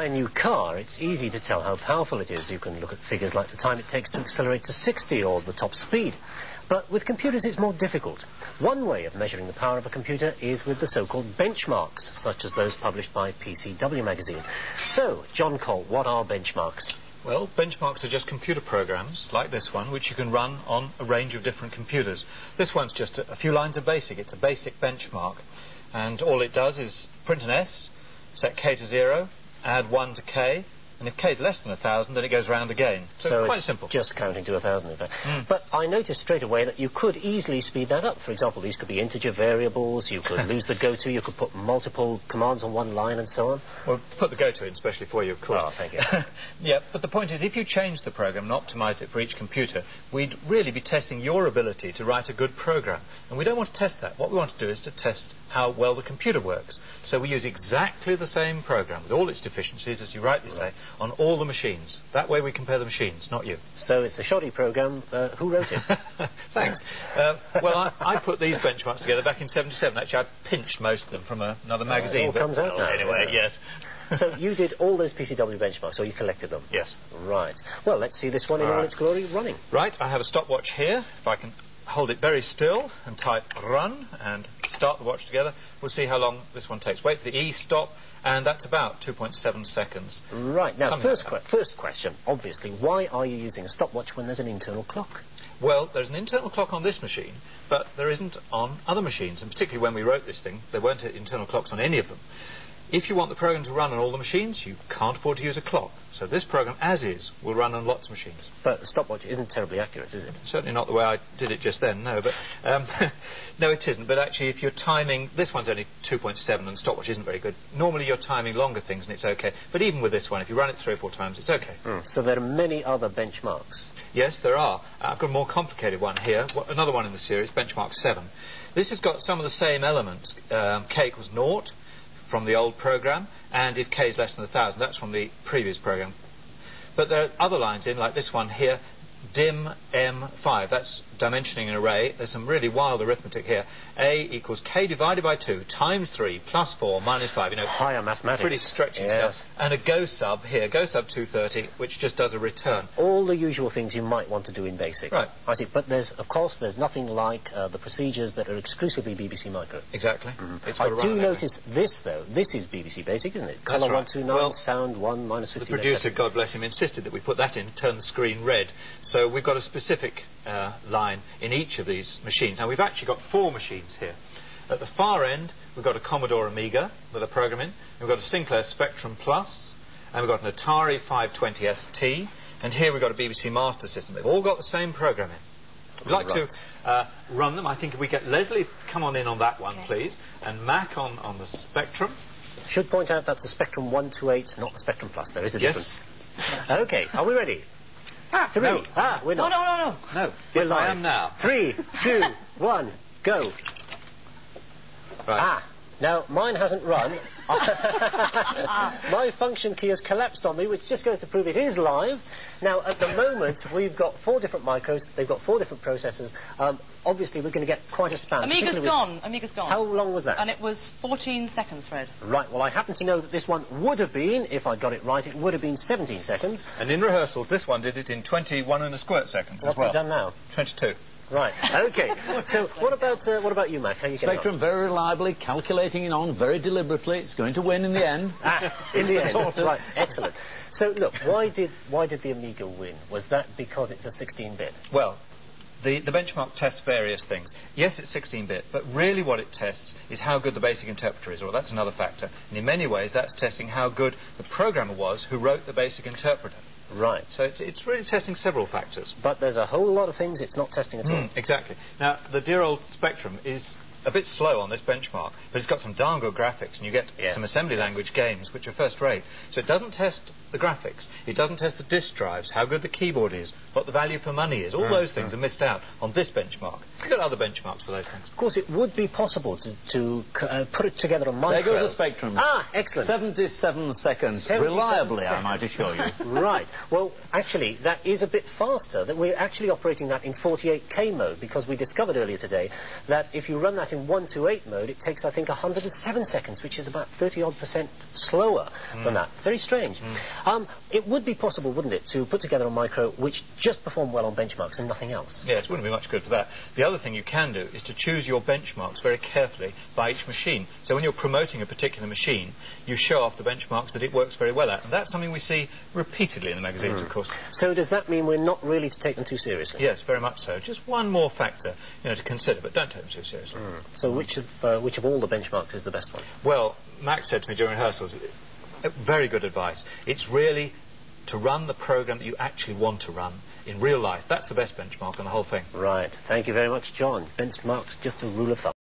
brand new car, it's easy to tell how powerful it is. You can look at figures like the time it takes to accelerate to 60 or the top speed. But with computers it's more difficult. One way of measuring the power of a computer is with the so-called benchmarks, such as those published by PCW magazine. So, John Colt, what are benchmarks? Well, benchmarks are just computer programs, like this one, which you can run on a range of different computers. This one's just a few lines of BASIC. It's a basic benchmark. And all it does is print an S, set K to 0, add 1 to K, and if K is less than 1,000, then it goes round again. So quite simple. Just counting to 1,000, in fact. But I noticed straight away that you could easily speed that up. For example, these could be integer variables, you could lose the goto, you could put multiple commands on one line and so on. Well, put the goto in especially for you, of course. Oh, thank you. Yeah, but the point is, if you change the program and optimise it for each computer, we'd really be testing your ability to write a good program. And we don't want to test that. What we want to do is to test how well the computer works. So we use exactly the same program, with all its deficiencies, as you rightly say, on all the machines. That way we compare the machines, not you. So it's a shoddy program. Who wrote it? Thanks. Well, I put these benchmarks together back in '77. Actually, I pinched most of them from another magazine. It all comes out now. Anyway, yes. So you did all those PCW benchmarks, or you collected them? Yes. Right. Well, let's see this one in all its glory running. Right, I have a stopwatch here. If I can hold it very still and type run and start the watch together, we'll see how long this one takes. Wait for the E, stop, and that's about 2.7 seconds. Right. Now, first question, obviously, why are you using a stopwatch when there's an internal clock? Well, there's an internal clock on this machine, but there isn't on other machines, and particularly when we wrote this thing, there weren't internal clocks on any of them. If you want the program to run on all the machines, you can't afford to use a clock. So this program, as is, will run on lots of machines. But the stopwatch isn't terribly accurate, is it? Certainly not the way I did it just then, no. But no, it isn't. But actually, if you're timing... This one's only 2.7 and the stopwatch isn't very good. Normally, you're timing longer things and it's OK. But even with this one, if you run it 3 or 4 times, it's OK. So there are many other benchmarks? Yes, there are. I've got a more complicated one here. Another one in the series, benchmark 7. This has got some of the same elements. K equals 0. From the old program, and if K is less than 1,000, that's from the previous program. But there are other lines in, like this one here, dim M5, that's dimensioning an array. There's some really wild arithmetic here. A equals K divided by 2 times 3 plus 4 minus 5. You know, higher mathematics. Pretty stretching stuff. And a go sub here, go sub 230, which just does a return. All the usual things you might want to do in BASIC. Right. I see. But of course, there's nothing like the procedures that are exclusively BBC Micro. Exactly. I do notice this, though. This is BBC Basic, isn't it? Colour 129, sound 1, minus 15. The producer, God bless him, insisted that we put that in, turn the screen red. So we've got a specific line in each of these machines. Now, we've actually got 4 machines here. At the far end, we've got a Commodore Amiga with a program in. We've got a Sinclair Spectrum Plus, and we've got an Atari 520 ST, and here we've got a BBC Master System. They've all got the same program in. We'd like to run them. I think if we get Leslie, come on in on that one, please, and Mac on the Spectrum. Should point out that's a Spectrum 128, not the Spectrum Plus. There is a difference. OK, are we ready? 3. No. We're not. No. We're Yes, live. I am now. 3, 2, 1, go. Right. Now, mine hasn't run. My function key has collapsed on me, which just goes to prove it is live. Now, at the moment, we've got 4 different micros. They've got 4 different processors. Obviously, we're going to get quite a span. Amiga's gone. Amiga's gone. How long was that? And it was 14 seconds, Fred. Right. Well, I happen to know that this one would have been, if I got it right, it would have been 17 seconds. And in rehearsals, this one did it in 21 and a squirt seconds What's as well. it done now? 22. Right. OK. So what about you, Mac? How are you Spectrum getting on? very reliably, calculating it on very deliberately. It's going to win in the end. In the end. Tortoise. Right. Excellent. So look, why did the Amiga win? Was that because it's a 16-bit? Well, the benchmark tests various things. Yes, it's 16-bit, but really what it tests is how good the basic interpreter is, or that's another factor. And in many ways, that's testing how good the programmer was who wrote the basic interpreter. Right. So it's really testing several factors. But there's a whole lot of things it's not testing at all. Exactly. Now, the dear old Spectrum is a bit slow on this benchmark, but it's got some darn good graphics, and you get some assembly language games, which are first rate. So it doesn't test the graphics, it doesn't test the disk drives, how good the keyboard is, what the value for money is. All those things are missed out on this benchmark. You've got other benchmarks for those things. Of course, it would be possible to put it together on micro. There goes the Spectrum. Excellent. 77 seconds. 77 reliably, seconds. I might assure you. Right. Well, actually, that is a bit faster. That we're actually operating that in 48K mode, because we discovered earlier today that if you run that that in 128 mode, it takes, I think, 107 seconds, which is about 30-odd% slower than that. Very strange. It would be possible, wouldn't it, to put together a micro which just performed well on benchmarks and nothing else? Yes, it wouldn't be much good for that. The other thing you can do is to choose your benchmarks very carefully by each machine. So when you're promoting a particular machine, you show off the benchmarks that it works very well at. And that's something we see repeatedly in the magazines, of course. So does that mean we're not really to take them too seriously? Yes, very much so. Just one more factor, to consider, but don't take them too seriously. So which of all the benchmarks is the best one? Well, Max said to me during rehearsals, very good advice. It's really to run the program that you actually want to run in real life. That's the best benchmark on the whole thing. Right. Thank you very much, John. Benchmarks, just a rule of thumb.